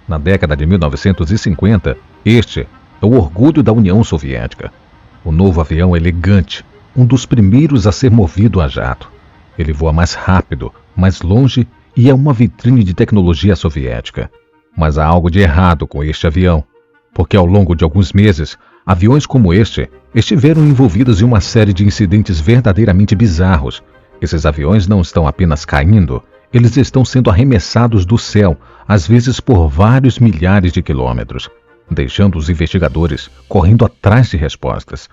Na década de 1950, este é o orgulho da União Soviética. O novo avião elegante, um dos primeiros a ser movido a jato. Ele voa mais rápido, mais longe e é uma vitrine de tecnologia soviética. Mas há algo de errado com este avião, porque ao longo de alguns meses, aviões como este estiveram envolvidos em uma série de incidentes verdadeiramente bizarros. Esses aviões não estão apenas caindo, eles estão sendo arremessados do céu, às vezes por vários milhares de quilômetros, deixando os investigadores correndo atrás de respostas.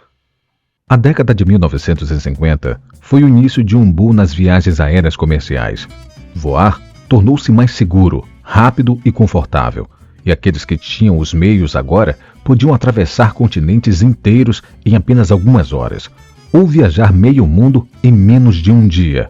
A década de 1950 foi o início de um boom nas viagens aéreas comerciais. Voar tornou-se mais seguro, rápido e confortável, e aqueles que tinham os meios agora podiam atravessar continentes inteiros em apenas algumas horas, ou viajar meio mundo em menos de um dia.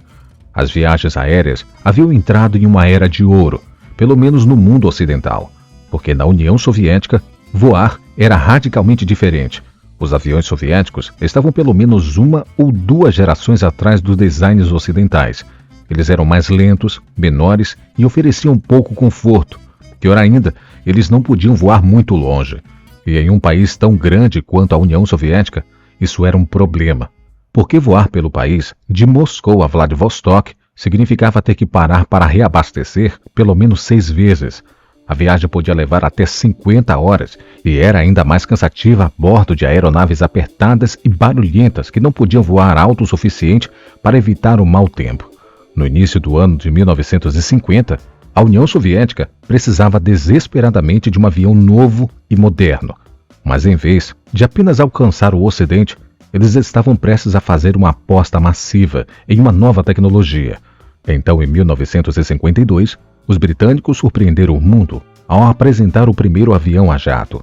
As viagens aéreas haviam entrado em uma era de ouro, pelo menos no mundo ocidental, porque na União Soviética, voar era radicalmente diferente. Os aviões soviéticos estavam pelo menos uma ou duas gerações atrás dos designs ocidentais. Eles eram mais lentos, menores e ofereciam pouco conforto. Pior ainda, eles não podiam voar muito longe. E em um país tão grande quanto a União Soviética, isso era um problema. Porque voar pelo país, de Moscou a Vladivostok, significava ter que parar para reabastecer pelo menos 6 vezes. A viagem podia levar até 50 horas e era ainda mais cansativa a bordo de aeronaves apertadas e barulhentas que não podiam voar alto o suficiente para evitar o mau tempo. No início do ano de 1950, a União Soviética precisava desesperadamente de um avião novo e moderno. Mas em vez de apenas alcançar o Ocidente, eles estavam prestes a fazer uma aposta massiva em uma nova tecnologia. Então, em 1952, os britânicos surpreenderam o mundo ao apresentar o primeiro avião a jato.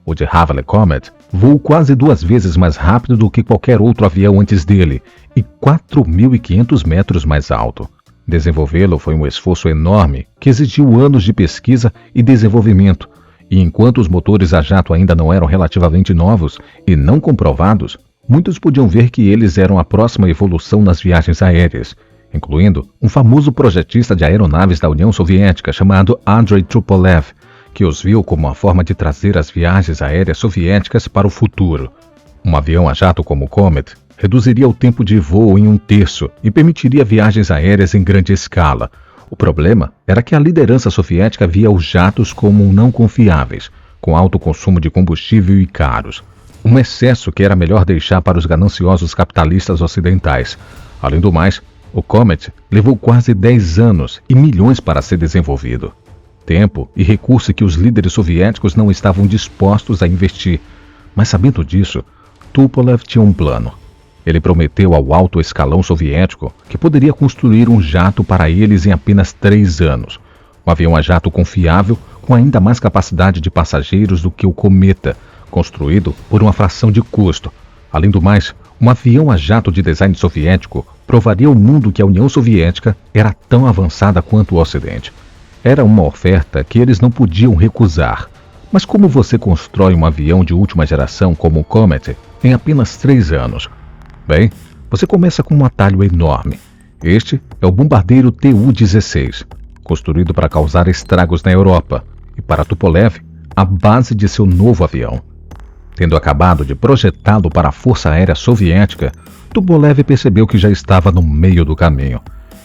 O de Havre Comet voou quase 2 vezes mais rápido do que qualquer outro avião antes dele e 4.500 metros mais alto. Desenvolvê-lo foi um esforço enorme que exigiu anos de pesquisa e desenvolvimento, e enquanto os motores a jato ainda não eram relativamente novos e não comprovados, muitos podiam ver que eles eram a próxima evolução nas viagens aéreas, incluindo um famoso projetista de aeronaves da União Soviética chamado Andrei Tupolev, que os viu como uma forma de trazer as viagens aéreas soviéticas para o futuro. Um avião a jato como o Comet reduziria o tempo de voo em 1/3 e permitiria viagens aéreas em grande escala. O problema era que a liderança soviética via os jatos como não confiáveis, com alto consumo de combustível e caros. Um excesso que era melhor deixar para os gananciosos capitalistas ocidentais. Além do mais, o Comet levou quase 10 anos e milhões para ser desenvolvido. Tempo e recurso que os líderes soviéticos não estavam dispostos a investir. Mas sabendo disso, Tupolev tinha um plano. Ele prometeu ao alto escalão soviético que poderia construir um jato para eles em apenas 3 anos. Um avião a jato confiável com ainda mais capacidade de passageiros do que o Cometa, construído por uma fração de custo. Além do mais, um avião a jato de design soviético provaria ao mundo que a União Soviética era tão avançada quanto o Ocidente. Era uma oferta que eles não podiam recusar. Mas como você constrói um avião de última geração como o Comet em apenas 3 anos? Bem, você começa com um atalho enorme. Este é o bombardeiro Tu-16, construído para causar estragos na Europa e para Tupolev, a base de seu novo avião. Tendo acabado de projetá-lo para a Força Aérea Soviética, Tupolev percebeu que já estava no meio do caminho.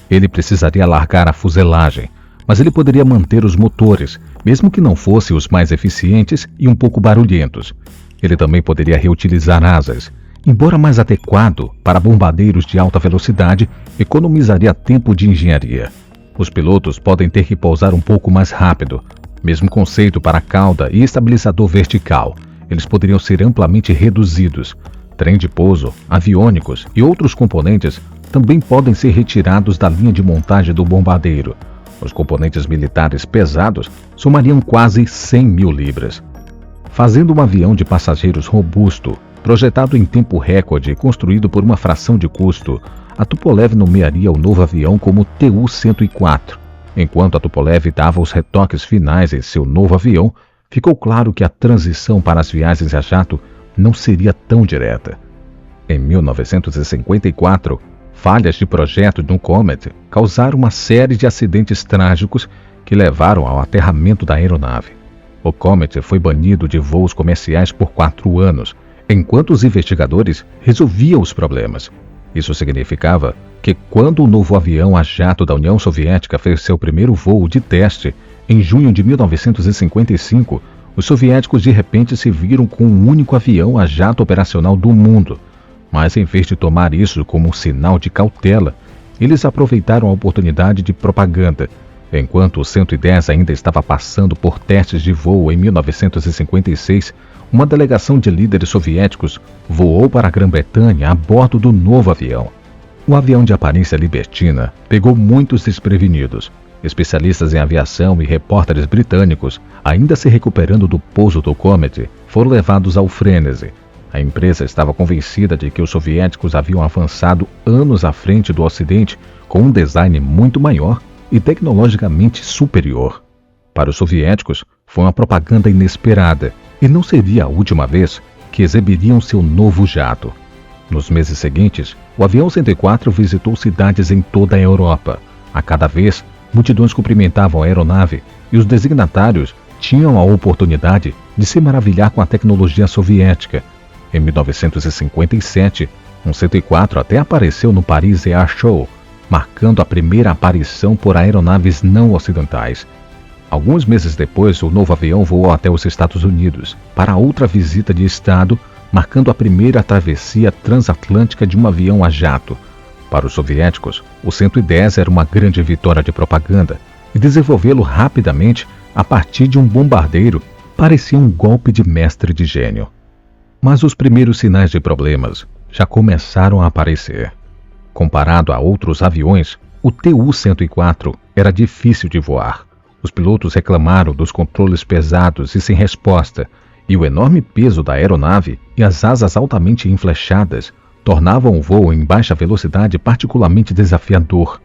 Ele precisaria largar a fuselagem, mas ele poderia manter os motores, mesmo que não fossem os mais eficientes e um pouco barulhentos. Ele também poderia reutilizar asas. Embora mais adequado para bombardeiros de alta velocidade, economizaria tempo de engenharia. Os pilotos podem ter que pousar um pouco mais rápido. Mesmo conceito para cauda e estabilizador vertical. Eles poderiam ser amplamente reduzidos. Trem de pouso, aviônicos e outros componentes também podem ser retirados da linha de montagem do bombardeiro. Os componentes militares pesados somariam quase 100.000 libras. Fazendo um avião de passageiros robusto, projetado em tempo recorde e construído por uma fração de custo, a Tupolev nomearia o novo avião como Tu-104. Enquanto a Tupolev dava os retoques finais em seu novo avião, ficou claro que a transição para as viagens a jato não seria tão direta. Em 1954, falhas de projeto no Comet causaram uma série de acidentes trágicos que que levaram ao aterramento da aeronave. O Comet foi banido de voos comerciais por 4 anos, enquanto os investigadores resolviam os problemas. Isso significava que quando o novo avião a jato da União Soviética fez seu primeiro voo de teste, em junho de 1955, os soviéticos de repente se viram com o único avião a jato operacional do mundo. Mas em vez de tomar isso como um sinal de cautela, eles aproveitaram a oportunidade de propaganda. Enquanto o 110 ainda estava passando por testes de voo em 1956, uma delegação de líderes soviéticos voou para a Grã-Bretanha a bordo do novo avião. O avião de aparência libertina pegou muitos desprevenidos. Especialistas em aviação e repórteres britânicos, ainda se recuperando do pouso do Comet, foram levados ao frenesi. A empresa estava convencida de que os soviéticos haviam avançado anos à frente do Ocidente com um design muito maior e tecnologicamente superior. Para os soviéticos, foi uma propaganda inesperada e não seria a última vez que exibiriam seu novo jato. Nos meses seguintes, o avião 104 visitou cidades em toda a Europa. A cada vez, multidões cumprimentavam a aeronave e os designatários tinham a oportunidade de se maravilhar com a tecnologia soviética. Em 1957, um 104 até apareceu no Paris Air Show, marcando a primeira aparição por aeronaves não ocidentais. Alguns meses depois, o novo avião voou até os Estados Unidos para outra visita de Estado, marcando a primeira travessia transatlântica de um avião a jato. Para os soviéticos, o 110 era uma grande vitória de propaganda, e desenvolvê-lo rapidamente a partir de um bombardeiro parecia um golpe de mestre de gênio. Mas os primeiros sinais de problemas já começaram a aparecer. Comparado a outros aviões, o Tu-104 era difícil de voar. Os pilotos reclamaram dos controles pesados e sem resposta, e o enorme peso da aeronave e as asas altamente inflechadas tornavam o voo em baixa velocidade particularmente desafiador,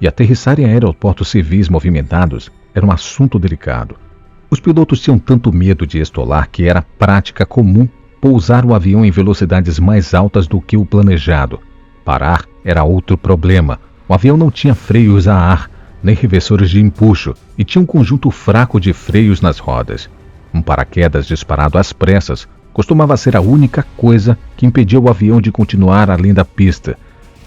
e aterrissar em aeroportos civis movimentados era um assunto delicado. Os pilotos tinham tanto medo de estolar que era prática comum pousar o avião em velocidades mais altas do que o planejado. Parar era outro problema. O avião não tinha freios a ar, nem reversores de empuxo, e tinha um conjunto fraco de freios nas rodas. Um paraquedas disparado às pressas costumava ser a única coisa que impedia o avião de continuar além da pista.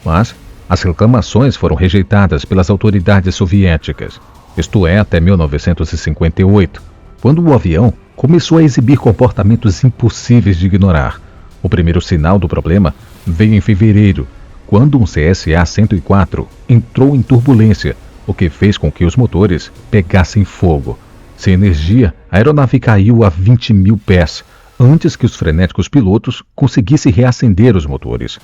Mas as reclamações foram rejeitadas pelas autoridades soviéticas, isto é, até 1958, quando o avião começou a exibir comportamentos impossíveis de ignorar. O primeiro sinal do problema veio em fevereiro, quando um CSA-104 entrou em turbulência, o que fez com que os motores pegassem fogo. Sem energia, a aeronave caiu a 20 mil pés, antes que os frenéticos pilotos conseguissem reacender os motores.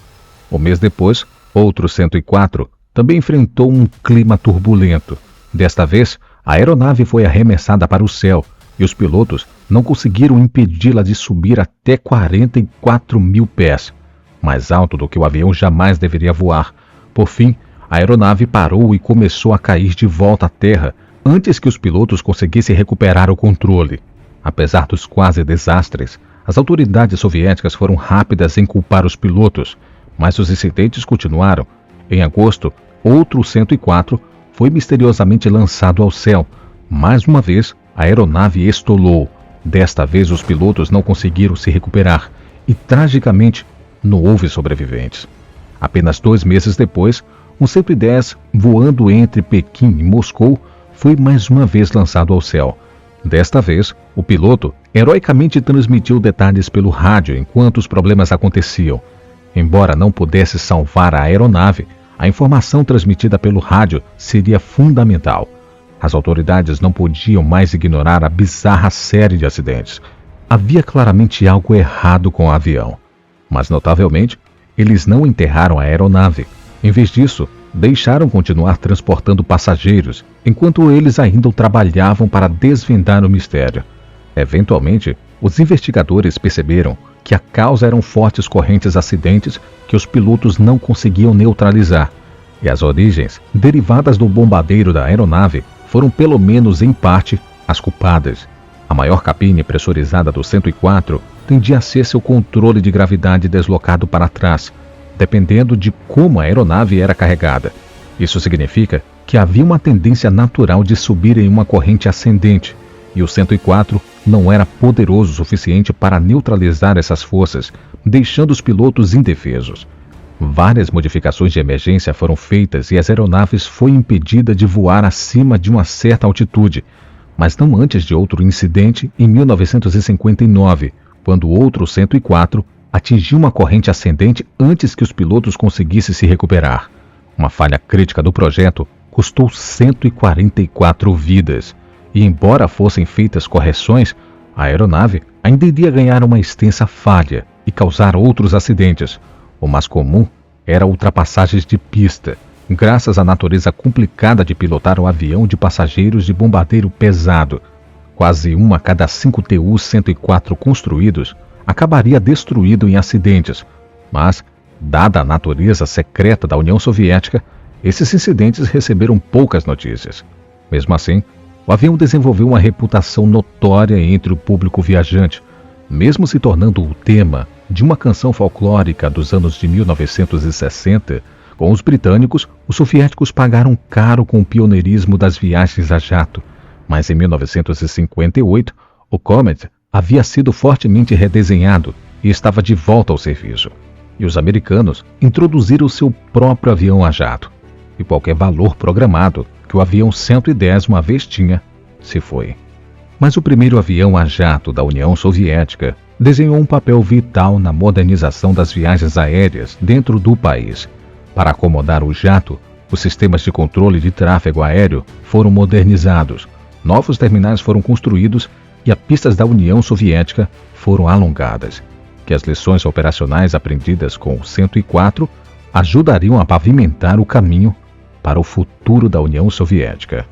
Um mês depois, outro 104 também enfrentou um clima turbulento. Desta vez, a aeronave foi arremessada para o céu e os pilotos não conseguiram impedi-la de subir até 44 mil pés, mais alto do que o avião jamais deveria voar. Por fim, a aeronave parou e começou a cair de volta à terra antes que os pilotos conseguissem recuperar o controle. Apesar dos quase desastres, as autoridades soviéticas foram rápidas em culpar os pilotos, mas os incidentes continuaram. Em agosto, outro 104 foi misteriosamente lançado ao céu. Mais uma vez, a aeronave estolou. Desta vez, os pilotos não conseguiram se recuperar e, tragicamente, não houve sobreviventes. Apenas 2 meses depois, um 110 voando entre Pequim e Moscou foi mais uma vez lançado ao céu. Desta vez, o piloto heroicamente transmitiu detalhes pelo rádio enquanto os problemas aconteciam. Embora não pudesse salvar a aeronave, a informação transmitida pelo rádio seria fundamental. As autoridades não podiam mais ignorar a bizarra série de acidentes. Havia claramente algo errado com o avião. Mas, notavelmente, eles não enterraram a aeronave. Em vez disso, deixaram continuar transportando passageiros, enquanto eles ainda trabalhavam para desvendar o mistério. Eventualmente, os investigadores perceberam que a causa eram fortes correntes acidentes que os pilotos não conseguiam neutralizar, e as origens derivadas do bombardeiro da aeronave foram pelo menos em parte as culpadas. A maior cabine pressurizada do 104 tendia a ser seu controle de gravidade deslocado para trás, dependendo de como a aeronave era carregada. Isso significa que havia uma tendência natural de subir em uma corrente ascendente, e o 104 não era poderoso o suficiente para neutralizar essas forças, deixando os pilotos indefesos. Várias modificações de emergência foram feitas e as aeronaves foi impedida de voar acima de uma certa altitude, mas não antes de outro incidente em 1959, quando outro 104 atingiu uma corrente ascendente antes que os pilotos conseguissem se recuperar. Uma falha crítica do projeto custou 144 vidas, e embora fossem feitas correções, a aeronave ainda iria ganhar uma extensa falha e causar outros acidentes. O mais comum era ultrapassagens de pista, graças à natureza complicada de pilotar um avião de passageiros de bombardeiro pesado. Quase 1 a cada 5 Tu-104 construídos acabaria destruído em acidentes, mas, dada a natureza secreta da União Soviética, esses incidentes receberam poucas notícias. Mesmo assim, o avião desenvolveu uma reputação notória entre o público viajante, mesmo se tornando o tema de uma canção folclórica dos anos de 1960. Com os britânicos, os soviéticos pagaram caro com o pioneirismo das viagens a jato, mas em 1958, o Comet havia sido fortemente redesenhado e estava de volta ao serviço. E os americanos introduziram seu próprio avião a jato. E qualquer valor programado que o avião 110 uma vez tinha, se foi. Mas o primeiro avião a jato da União Soviética desenhou um papel vital na modernização das viagens aéreas dentro do país. Para acomodar o jato, os sistemas de controle de tráfego aéreo foram modernizados, novos terminais foram construídos e as pistas da União Soviética foram alongadas, que as lições operacionais aprendidas com o 104 ajudariam a pavimentar o caminho para o futuro da União Soviética.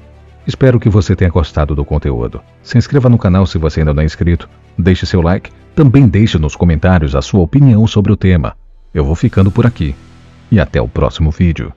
Espero que você tenha gostado do conteúdo. Se inscreva no canal se você ainda não é inscrito, deixe seu like, também deixe nos comentários a sua opinião sobre o tema. Eu vou ficando por aqui e até o próximo vídeo.